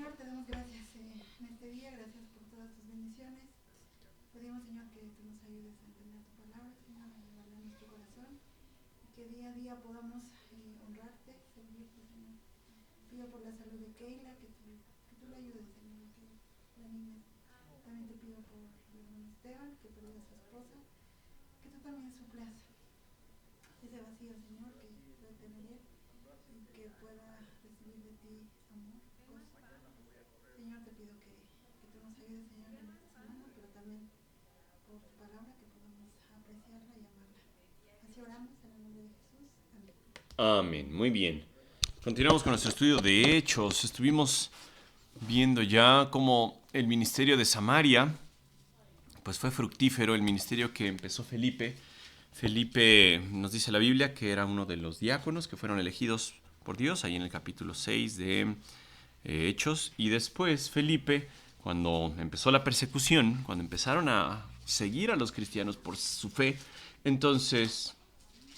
Señor, te damos gracias en este día, gracias por todas tus bendiciones. Pedimos, Señor, que tú nos ayudes a entender tu palabra, Señor, a llevarla a nuestro corazón y que día a día podamos honrarte, servirte, Señor. Pido por la salud de Keila, que tú la ayudes, Señor, que la animes. También te pido por el hermano Esteban, que perdió a su esposa, que tú también suplas ese vacío, Señor, que puede tener él y que pueda recibir de ti amor, gozo. Señor, te pido que tú nos ayudes, Señor, en esta semana, pero también por tu palabra, que podamos apreciarla y amarla. Así oramos en el nombre de Jesús. Amén. Amén. Muy bien. Continuamos con nuestro estudio de Hechos. Estuvimos viendo ya cómo el ministerio de Samaria pues fue fructífero, el ministerio que empezó Felipe. Felipe nos dice la Biblia que era uno de los diáconos que fueron elegidos por Dios, ahí en el capítulo 6 de Hechos. Y después Felipe, cuando empezó la persecución, cuando empezaron a seguir a los cristianos por su fe, entonces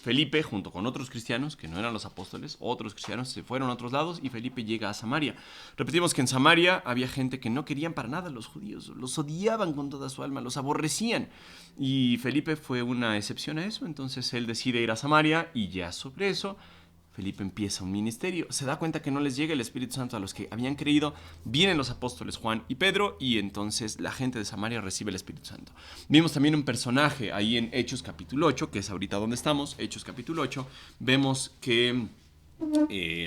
Felipe, junto con otros cristianos, que no eran los apóstoles, otros cristianos se fueron a otros lados y Felipe llega a Samaria. Repetimos que en Samaria había gente que no querían para nada a los judíos, los odiaban con toda su alma, los aborrecían. Y Felipe fue una excepción a eso, entonces él decide ir a Samaria y ya sobre eso Felipe empieza un ministerio, se da cuenta que no les llega el Espíritu Santo a los que habían creído, vienen los apóstoles Juan y Pedro y entonces la gente de Samaria recibe el Espíritu Santo. Vimos también un personaje ahí en Hechos capítulo 8, que es ahorita donde estamos, Hechos capítulo 8, vemos que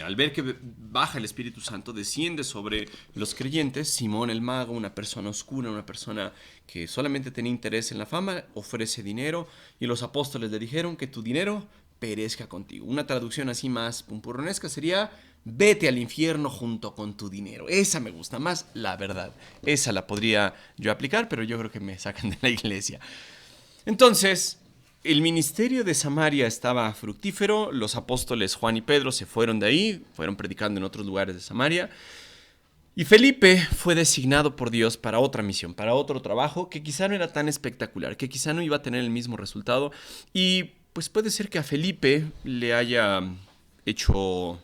al ver que baja el Espíritu Santo, desciende sobre los creyentes. Simón el mago, una persona oscura, una persona que solamente tenía interés en la fama, ofrece dinero y los apóstoles le dijeron que tu dinero perezca contigo. Una traducción así más pumpurronesca sería: vete al infierno junto con tu dinero. Esa me gusta más, la verdad. Esa la podría yo aplicar, pero yo creo que me sacan de la iglesia. Entonces, el ministerio de Samaria estaba fructífero, los apóstoles Juan y Pedro se fueron de ahí, fueron predicando en otros lugares de Samaria, y Felipe fue designado por Dios para otra misión, para otro trabajo que quizá no era tan espectacular, que quizá no iba a tener el mismo resultado, y pues puede ser que a Felipe le haya hecho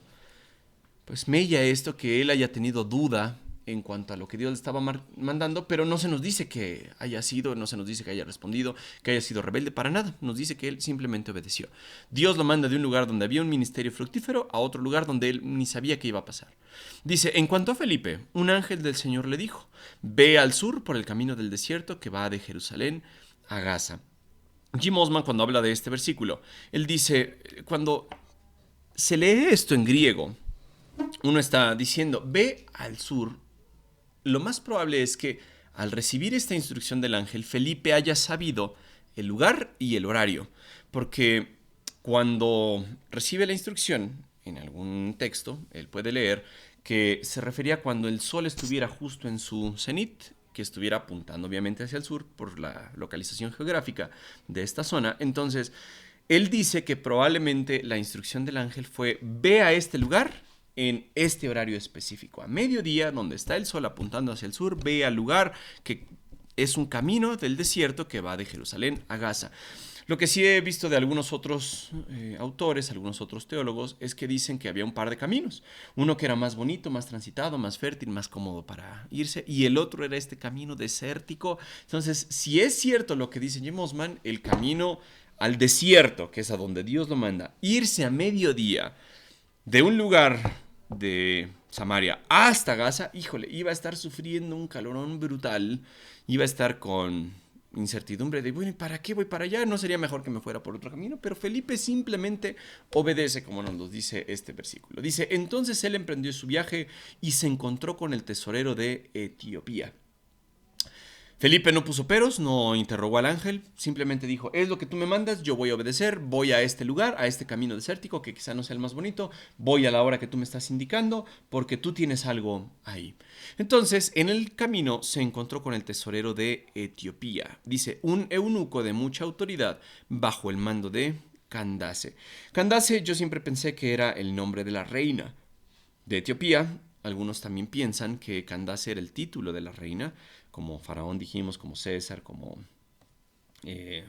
pues mella esto, que él haya tenido duda en cuanto a lo que Dios le estaba mandando, pero no se nos dice que haya sido, no se nos dice que haya respondido, que haya sido rebelde, para nada. Nos dice que él simplemente obedeció. Dios lo manda de un lugar donde había un ministerio fructífero a otro lugar donde él ni sabía qué iba a pasar. Dice: en cuanto a Felipe, un ángel del Señor le dijo: ve al sur por el camino del desierto que va de Jerusalén a Gaza. Jim Osman, cuando habla de este versículo, él dice, cuando se lee esto en griego, uno está diciendo, ve al sur. Lo más probable es que al recibir esta instrucción del ángel, Felipe haya sabido el lugar y el horario, porque cuando recibe la instrucción en algún texto, él puede leer que se refería cuando el sol estuviera justo en su cenit, que estuviera apuntando obviamente hacia el sur por la localización geográfica de esta zona. Entonces, él dice que probablemente la instrucción del ángel fue: ve a este lugar en este horario específico, a mediodía, donde está el sol apuntando hacia el sur, ve al lugar que es un camino del desierto que va de Jerusalén a Gaza. Lo que sí he visto de algunos otros autores, algunos otros teólogos, es que dicen que había un par de caminos. Uno que era más bonito, más transitado, más fértil, más cómodo para irse, y el otro era este camino desértico. Entonces, si es cierto lo que dice Jim Osman, el camino al desierto, que es a donde Dios lo manda, irse a mediodía de un lugar de Samaria hasta Gaza, híjole, iba a estar sufriendo un calorón brutal, iba a estar con incertidumbre de, bueno, ¿para qué voy para allá? ¿No sería mejor que me fuera por otro camino? Pero Felipe simplemente obedece, como nos lo dice este versículo. Dice: entonces él emprendió su viaje y se encontró con el tesorero de Etiopía. Felipe no puso peros, no interrogó al ángel, simplemente dijo: es lo que tú me mandas, yo voy a obedecer, voy a este lugar, a este camino desértico, que quizá no sea el más bonito, voy a la hora que tú me estás indicando, porque tú tienes algo ahí. Entonces, en el camino se encontró con el tesorero de Etiopía. Dice: un eunuco de mucha autoridad bajo el mando de Candace. Candace, yo siempre pensé que era el nombre de la reina de Etiopía. Algunos también piensan que Candace era el título de la reina, como Faraón dijimos, como César, como eh,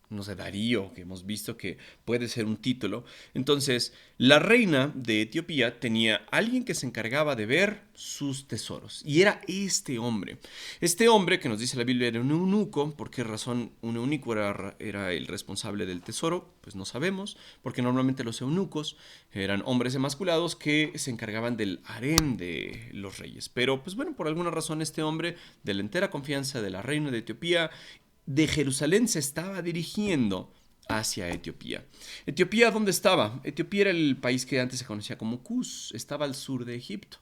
no sé, Darío, que hemos visto que puede ser un título. Entonces, la reina de Etiopía tenía alguien que se encargaba de ver sus tesoros. Y era este hombre. Este hombre, que nos dice la Biblia, era un eunuco. ¿Por qué razón un eunuco era el responsable del tesoro? Pues no sabemos, porque normalmente los eunucos eran hombres emasculados que se encargaban del harén de los reyes. Pero, pues bueno, por alguna razón este hombre, de la entera confianza de la reina de Etiopía, de Jerusalén se estaba dirigiendo hacia Etiopía. ¿Etiopía dónde estaba? Etiopía era el país que antes se conocía como Cus, estaba al sur de Egipto.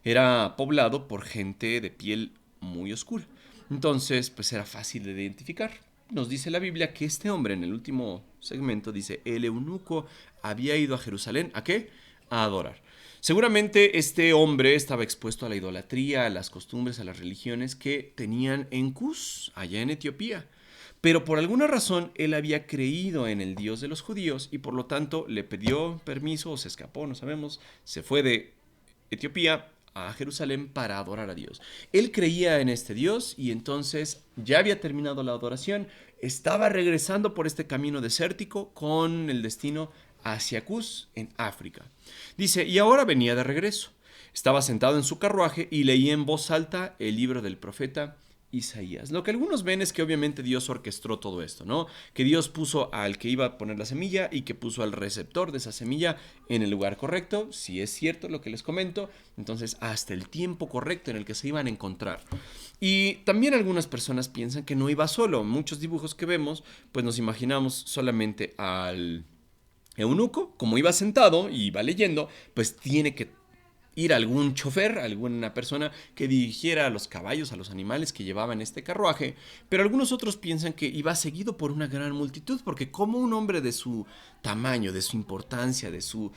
Era poblado por gente de piel muy oscura. Entonces, pues era fácil de identificar. Nos dice la Biblia que este hombre, en el último segmento, dice, el eunuco había ido a Jerusalén, ¿a qué? A adorar. Seguramente este hombre estaba expuesto a la idolatría, a las costumbres, a las religiones que tenían en Cus, allá en Etiopía. Pero por alguna razón él había creído en el Dios de los judíos y por lo tanto le pidió permiso o se escapó, no sabemos, se fue de Etiopía a Jerusalén para adorar a Dios. Él creía en este Dios y entonces ya había terminado la adoración, estaba regresando por este camino desértico con el destino hacia Cus, en África. Dice, y ahora venía de regreso. Estaba sentado en su carruaje y leía en voz alta el libro del profeta Isaías. Lo que algunos ven es que obviamente Dios orquestó todo esto, ¿no? Que Dios puso al que iba a poner la semilla y que puso al receptor de esa semilla en el lugar correcto. Si es cierto lo que les comento, entonces hasta el tiempo correcto en el que se iban a encontrar. Y también algunas personas piensan que no iba solo. Muchos dibujos que vemos, pues nos imaginamos solamente al eunuco, como iba sentado y iba leyendo, pues tiene que ir algún chofer, alguna persona que dirigiera a los caballos, a los animales que llevaban este carruaje, pero algunos otros piensan que iba seguido por una gran multitud, porque como un hombre de su tamaño, de su importancia, de su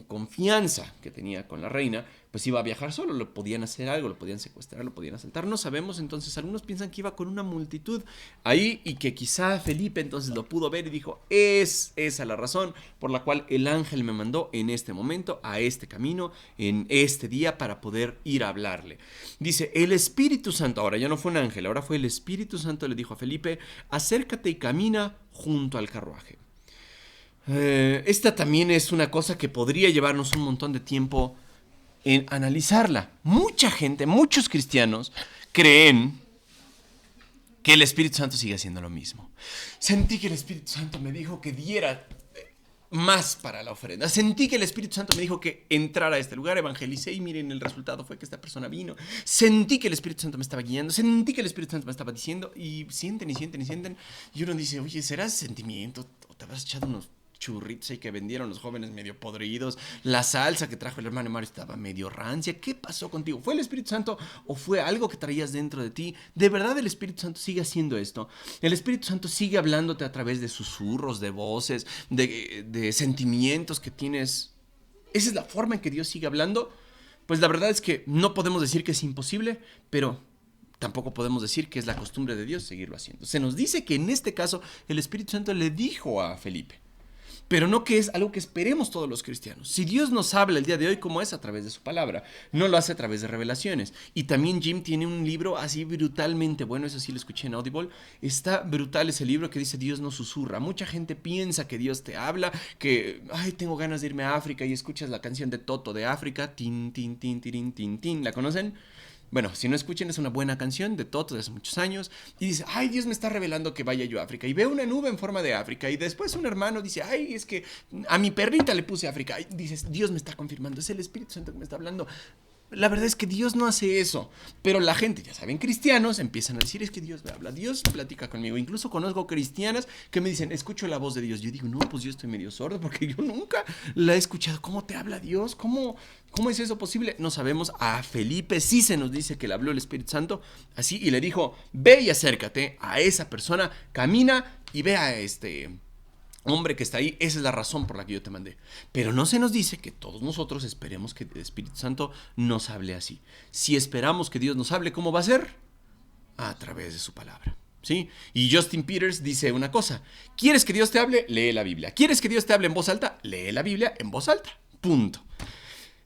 confianza que tenía con la reina, pues iba a viajar solo, lo podían hacer algo, lo podían secuestrar, lo podían asaltar, no sabemos. Entonces algunos piensan que iba con una multitud ahí y que quizá Felipe entonces lo pudo ver y dijo, es esa la razón por la cual el ángel me mandó en este momento a este camino, en este día, para poder ir a hablarle. Dice, el Espíritu Santo, ahora ya no fue un ángel, ahora fue el Espíritu Santo, le dijo a Felipe, acércate y camina junto al carruaje. Esta también es una cosa que podría llevarnos un montón de tiempo en analizarla. Mucha gente, muchos cristianos creen que el Espíritu Santo sigue haciendo lo mismo. Sentí que el Espíritu Santo me dijo que diera más para la ofrenda. Sentí que el Espíritu Santo me dijo que entrara a este lugar, evangelicé y miren, el resultado fue que esta persona vino. Sentí que el Espíritu Santo me estaba guiando, sentí que el Espíritu Santo me estaba diciendo y sienten y sienten y sienten. Y uno dice, oye, ¿será sentimiento? ¿O te habrás echado unos churritos ahí que vendieron los jóvenes medio podridos? La salsa que trajo el hermano Mario estaba medio rancia. ¿Qué pasó contigo? ¿Fue el Espíritu Santo o fue algo que traías dentro de ti? ¿De verdad el Espíritu Santo sigue haciendo esto? El Espíritu Santo sigue hablándote a través de susurros, de voces, de sentimientos que tienes. ¿Esa es la forma en que Dios sigue hablando? Pues la verdad es que no podemos decir que es imposible, pero tampoco podemos decir que es la costumbre de Dios seguirlo haciendo. Se nos dice que en este caso el Espíritu Santo le dijo a Felipe, pero no que es algo que esperemos todos los cristianos. Si Dios nos habla el día de hoy, ¿cómo es? A través de su palabra. No lo hace a través de revelaciones. Y también Jim tiene un libro así brutalmente bueno, eso sí lo escuché en Audible. Está brutal ese libro que dice Dios nos susurra. Mucha gente piensa que Dios te habla, que, ay, tengo ganas de irme a África y escuchas la canción de Toto de África. Tin, tin, tin, tin, tin, tin. ¿La conocen? Bueno, si no escuchen, es una buena canción de Toto de hace muchos años. Y dice, ay, Dios me está revelando que vaya yo a África. Y veo una nube en forma de África. Y después un hermano dice, ay, es que a mi perrita le puse África. Y dices, Dios me está confirmando, es el Espíritu Santo que me está hablando. La verdad es que Dios no hace eso. Pero la gente, ya saben, cristianos, empiezan a decir, es que Dios me habla, Dios platica conmigo. Incluso conozco cristianas que me dicen, escucho la voz de Dios. Yo digo, no, pues yo estoy medio sordo porque yo nunca la he escuchado. ¿Cómo te habla Dios? ¿Cómo es eso posible? No sabemos. A Felipe sí se nos dice que le habló el Espíritu Santo así y le dijo, ve y acércate a esa persona, camina y ve a este hombre que está ahí. Esa es la razón por la que yo te mandé. Pero no se nos dice que todos nosotros esperemos que el Espíritu Santo nos hable así. Si esperamos que Dios nos hable, ¿cómo va a ser? A través de su palabra, ¿sí? Y Justin Peters dice una cosa: ¿quieres que Dios te hable? Lee la Biblia. ¿Quieres que Dios te hable en voz alta? Lee la Biblia en voz alta. Punto.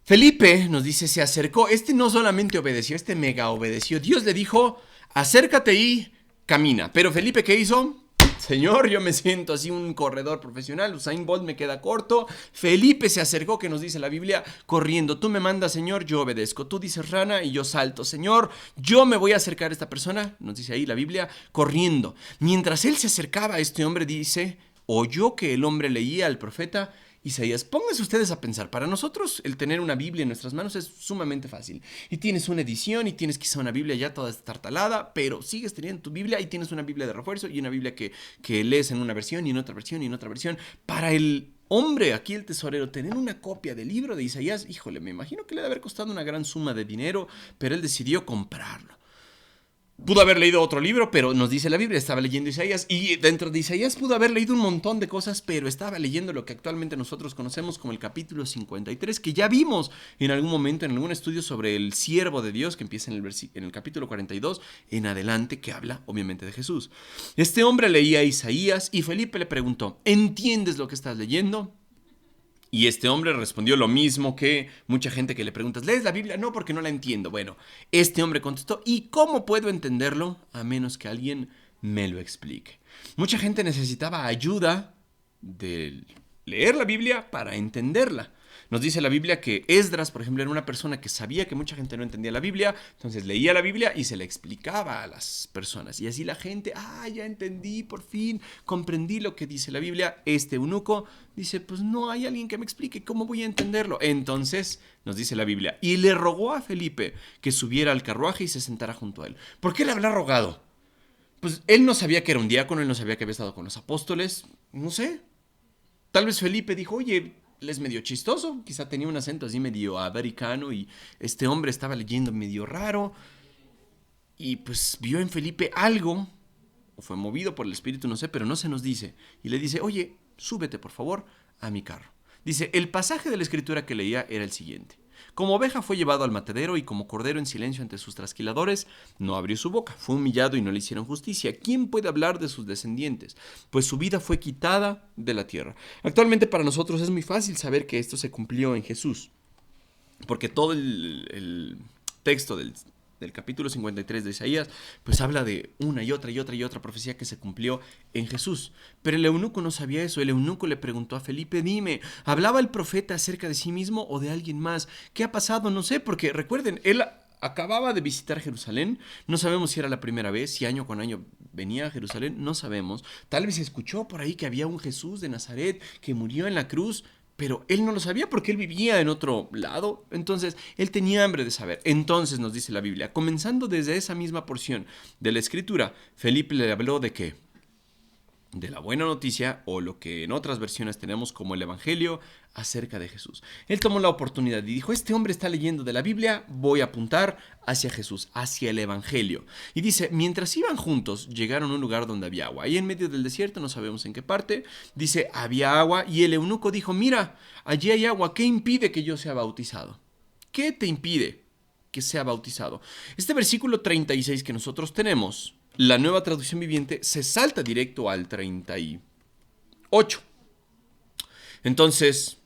Felipe nos dice, se acercó. Este no solamente obedeció, este mega obedeció. Dios le dijo, acércate y camina. Pero Felipe, ¿qué hizo? Señor, yo me siento así un corredor profesional, Usain Bolt me queda corto. Felipe se acercó, que nos dice la Biblia, corriendo. Tú me mandas, Señor, yo obedezco. Tú dices rana y yo salto. Señor, yo me voy a acercar a esta persona, nos dice ahí la Biblia, corriendo. Mientras él se acercaba a este hombre, dice, oyó que el hombre leía al profeta Isaías. Pónganse ustedes a pensar, para nosotros el tener una Biblia en nuestras manos es sumamente fácil. Y tienes una edición y tienes quizá una Biblia ya toda estartalada, pero sigues teniendo tu Biblia y tienes una Biblia de refuerzo y una Biblia que lees en una versión y en otra versión y en otra versión. Para el hombre, aquí el tesorero, tener una copia del libro de Isaías, híjole, me imagino que le debe haber costado una gran suma de dinero, pero él decidió comprarlo. Pudo haber leído otro libro, pero nos dice la Biblia, estaba leyendo Isaías, y dentro de Isaías pudo haber leído un montón de cosas, pero estaba leyendo lo que actualmente nosotros conocemos como el capítulo 53, que ya vimos en algún momento en algún estudio sobre el siervo de Dios, que empieza en el capítulo 42 en adelante, que habla obviamente de Jesús. Este hombre leía Isaías y Felipe le preguntó, ¿entiendes lo que estás leyendo? Y este hombre respondió lo mismo que mucha gente que le preguntas, ¿lees la Biblia? No, porque no la entiendo. Bueno, este hombre contestó, ¿y cómo puedo entenderlo? A menos que alguien me lo explique. Mucha gente necesitaba ayuda de leer la Biblia para entenderla. Nos dice la Biblia que Esdras, por ejemplo, era una persona que sabía que mucha gente no entendía la Biblia, entonces leía la Biblia y se la explicaba a las personas. Y así la gente, ya entendí, por fin, comprendí lo que dice la Biblia. Este eunuco dice, pues no hay alguien que me explique, ¿cómo voy a entenderlo? Entonces, nos dice la Biblia, y le rogó a Felipe que subiera al carruaje y se sentara junto a él. ¿Por qué le habrá rogado? Pues él no sabía que era un diácono, él no sabía que había estado con los apóstoles, no sé. Tal vez Felipe dijo, oye, él es medio chistoso, quizá tenía un acento así medio americano y este hombre estaba leyendo medio raro y pues vio en Felipe algo, o fue movido por el espíritu, no sé, pero no se nos dice. Y le dice, oye, súbete por favor a mi carro. Dice, el pasaje de la escritura que leía era el siguiente. Como oveja fue llevado al matadero y como cordero en silencio ante sus trasquiladores, no abrió su boca, fue humillado y no le hicieron justicia. ¿Quién puede hablar de sus descendientes? Pues su vida fue quitada de la tierra. Actualmente para nosotros es muy fácil saber que esto se cumplió en Jesús, porque todo el texto del capítulo 53 de Isaías, pues habla de una y otra profecía que se cumplió en Jesús. Pero el eunuco no sabía eso. El eunuco le preguntó a Felipe, dime, ¿hablaba el profeta acerca de sí mismo o de alguien más? ¿Qué ha pasado? No sé, porque recuerden, él acababa de visitar Jerusalén. No sabemos si era la primera vez, si año con año venía a Jerusalén, no sabemos. Tal vez escuchó por ahí que había un Jesús de Nazaret que murió en la cruz, pero él no lo sabía porque él vivía en otro lado. Entonces, él tenía hambre de saber. Entonces, nos dice la Biblia, comenzando desde esa misma porción de la Escritura, Felipe le habló de ¿qué? De la buena noticia, o lo que en otras versiones tenemos como el Evangelio acerca de Jesús. Él tomó la oportunidad y dijo, este hombre está leyendo de la Biblia, voy a apuntar hacia Jesús, hacia el Evangelio. Y dice, mientras iban juntos, llegaron a un lugar donde había agua. Ahí en medio del desierto, no sabemos en qué parte, dice, había agua, y el eunuco dijo, mira, allí hay agua, ¿qué impide que yo sea bautizado? ¿Qué te impide que sea bautizado? Este versículo 36 que nosotros tenemos, la Nueva Traducción Viviente, se salta directo al 38. Entonces,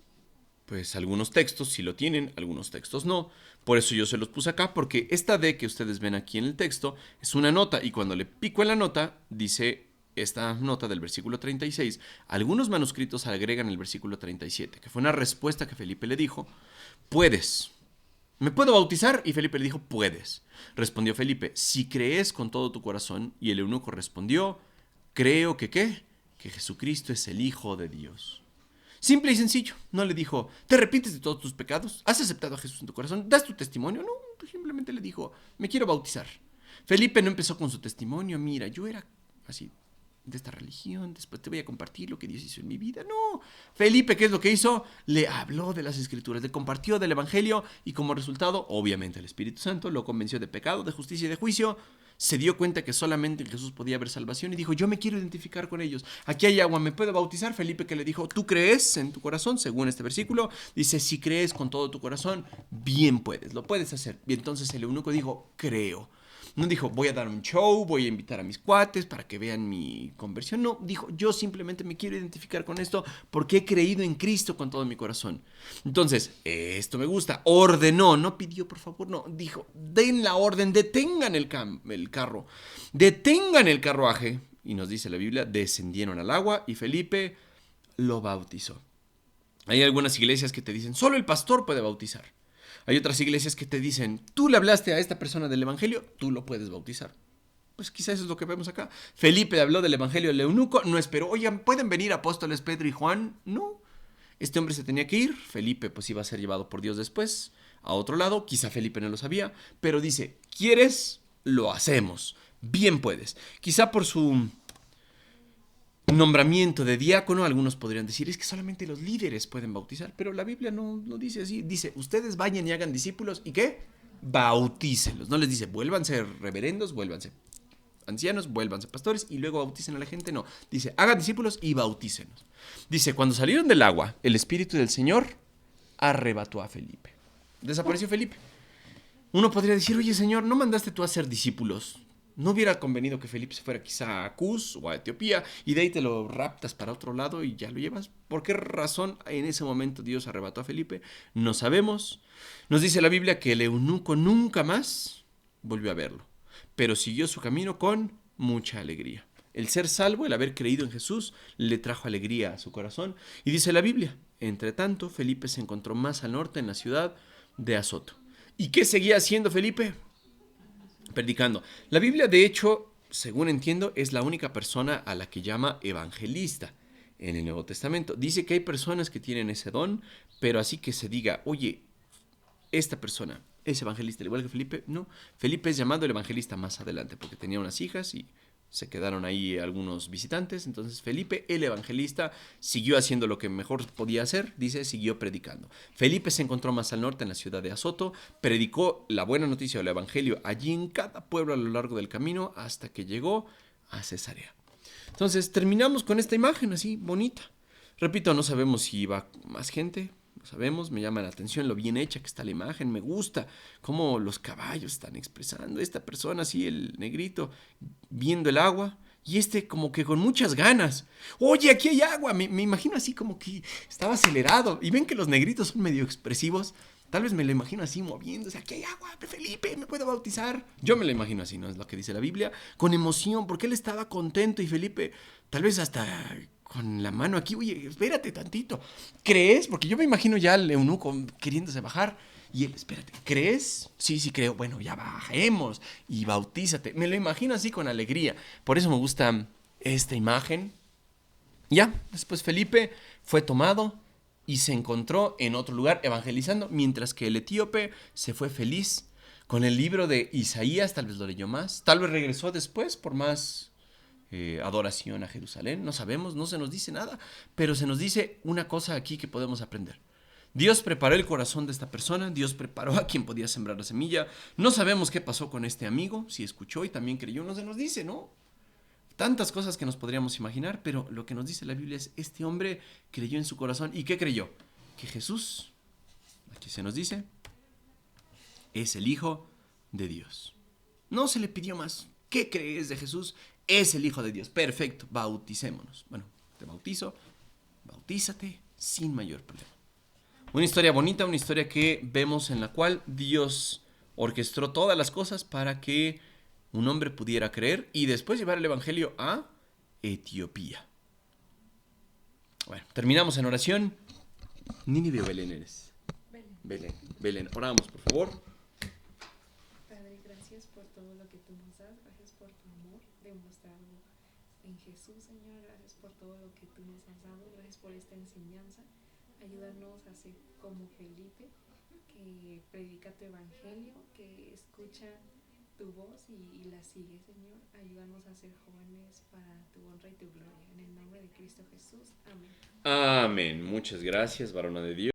pues algunos textos sí lo tienen, algunos textos no. Por eso yo se los puse acá, porque esta D que ustedes ven aquí en el texto es una nota, y cuando le pico en la nota, dice esta nota del versículo 36, algunos manuscritos agregan el versículo 37, que fue una respuesta que Felipe le dijo, puedes. ¿Me puedo bautizar? Y Felipe le dijo, puedes. Respondió Felipe, si crees con todo tu corazón. Y el eunuco respondió, creo que ¿qué? Que Jesucristo es el Hijo de Dios. Simple y sencillo. No le dijo, ¿te arrepientes de todos tus pecados? ¿Has aceptado a Jesús en tu corazón? ¿Das tu testimonio? No, simplemente le dijo, me quiero bautizar. Felipe no empezó con su testimonio, mira, yo era así de esta religión, después te voy a compartir lo que Dios hizo en mi vida. No, Felipe, ¿qué es lo que hizo? Le habló de las Escrituras, le compartió del Evangelio, y como resultado, obviamente el Espíritu Santo lo convenció de pecado, de justicia y de juicio. Se dio cuenta que solamente en Jesús podía haber salvación y dijo, yo me quiero identificar con ellos. Aquí hay agua, ¿me puedo bautizar? Felipe, que le dijo, ¿tú crees en tu corazón? Según este versículo, dice, si crees con todo tu corazón, bien puedes, lo puedes hacer. Y entonces el eunuco dijo, creo. No dijo, voy a dar un show, voy a invitar a mis cuates para que vean mi conversión. No, dijo, yo simplemente me quiero identificar con esto porque he creído en Cristo con todo mi corazón. Entonces, esto me gusta. Ordenó, no pidió, por favor, no. Dijo, den la orden, detengan el carro, detengan el carruaje y nos dice la Biblia, descendieron al agua y Felipe lo bautizó. Hay algunas iglesias que te dicen, solo el pastor puede bautizar. Hay otras iglesias que te dicen, tú le hablaste a esta persona del evangelio, tú lo puedes bautizar. Pues quizás eso es lo que vemos acá. Felipe habló del evangelio al eunuco, no esperó, oigan, ¿pueden venir apóstoles Pedro y Juan? No. Este hombre se tenía que ir, Felipe pues iba a ser llevado por Dios después a otro lado, quizá Felipe no lo sabía, pero dice, ¿quieres? Lo hacemos, bien puedes. Quizá por su nombramiento de diácono, algunos podrían decir, es que solamente los líderes pueden bautizar, pero la Biblia no dice así, dice, ustedes vayan y hagan discípulos, ¿y qué? Bautícenlos, no les dice, vuélvanse reverendos, vuélvanse ancianos, vuélvanse pastores y luego bauticen a la gente, no, dice, hagan discípulos y bautícenlos. Dice, cuando salieron del agua, el Espíritu del Señor arrebató a Felipe. Desapareció Felipe. Uno podría decir, oye Señor, ¿no mandaste tú a hacer discípulos? ¿No hubiera convenido que Felipe se fuera quizá a Cus o a Etiopía y de ahí te lo raptas para otro lado y ya lo llevas? ¿Por qué razón en ese momento Dios arrebató a Felipe? No sabemos. Nos dice la Biblia que el eunuco nunca más volvió a verlo, pero siguió su camino con mucha alegría. El ser salvo, el haber creído en Jesús, le trajo alegría a su corazón. Y dice la Biblia, entre tanto, Felipe se encontró más al norte en la ciudad de Azoto. ¿Y qué seguía haciendo Felipe? Predicando. La Biblia, de hecho, según entiendo, es la única persona a la que llama evangelista en el Nuevo Testamento. Dice que hay personas que tienen ese don, pero así que se diga, oye, esta persona es evangelista, al igual que Felipe, no. Felipe es llamado el evangelista más adelante, porque tenía unas hijas y se quedaron ahí algunos visitantes. Entonces Felipe, el evangelista, siguió haciendo lo que mejor podía hacer, dice, siguió predicando. Felipe se encontró más al norte, en la ciudad de Azoto, predicó la buena noticia del evangelio allí en cada pueblo a lo largo del camino, hasta que llegó a Cesarea. Entonces terminamos con esta imagen así, bonita. Repito, no sabemos si iba más gente, no sabemos, me llama la atención lo bien hecha que está la imagen, me gusta cómo los caballos están expresando, esta persona así, el negrito, viendo el agua, y como que con muchas ganas, oye, aquí hay agua, me imagino así como que estaba acelerado, y ven que los negritos son medio expresivos, tal vez me lo imagino así moviéndose, aquí hay agua, Felipe, ¿me puedo bautizar? Yo me lo imagino así, ¿no? Es lo que dice la Biblia, con emoción, porque él estaba contento y Felipe, tal vez hasta con la mano aquí, oye, espérate tantito, ¿crees? Porque yo me imagino ya al eunuco queriéndose bajar, y él, espérate, ¿crees? Sí, sí creo, bueno, ya bajemos y bautízate. Me lo imagino así con alegría, por eso me gusta esta imagen. Ya, después Felipe fue tomado y se encontró en otro lugar evangelizando, mientras que el etíope se fue feliz con el libro de Isaías, tal vez lo leyó más, tal vez regresó después por más adoración a Jerusalén, no sabemos, no se nos dice nada, pero se nos dice una cosa aquí que podemos aprender. Dios preparó el corazón de esta persona, Dios preparó a quien podía sembrar la semilla, no sabemos qué pasó con este amigo, si escuchó y también creyó, no se nos dice, ¿no? Tantas cosas que nos podríamos imaginar, pero lo que nos dice la Biblia es, este hombre creyó en su corazón, ¿y qué creyó? Que Jesús, aquí se nos dice, es el Hijo de Dios. No se le pidió más. ¿Qué crees de Jesús? Es el Hijo de Dios. Perfecto, bauticémonos. Bueno, te bautizo, bautízate sin mayor problema. Una historia bonita, una historia que vemos en la cual Dios orquestó todas las cosas para que un hombre pudiera creer y después llevar el evangelio a Etiopía. Bueno, terminamos en oración. Nínive o Belén eres. Belén. Oramos, por favor. Padre, gracias por todo lo que tú nos das, gracias por tu amor demostrado en Jesús, Señor, gracias por todo lo que tú nos has dado, gracias por esta enseñanza. Ayúdanos a ser como Felipe, que predica tu evangelio, que escucha tu voz y la sigue, Señor. Ayúdanos a ser jóvenes para tu honra y tu gloria. En el nombre de Cristo Jesús. Amén. Amén. Muchas gracias, varona de Dios.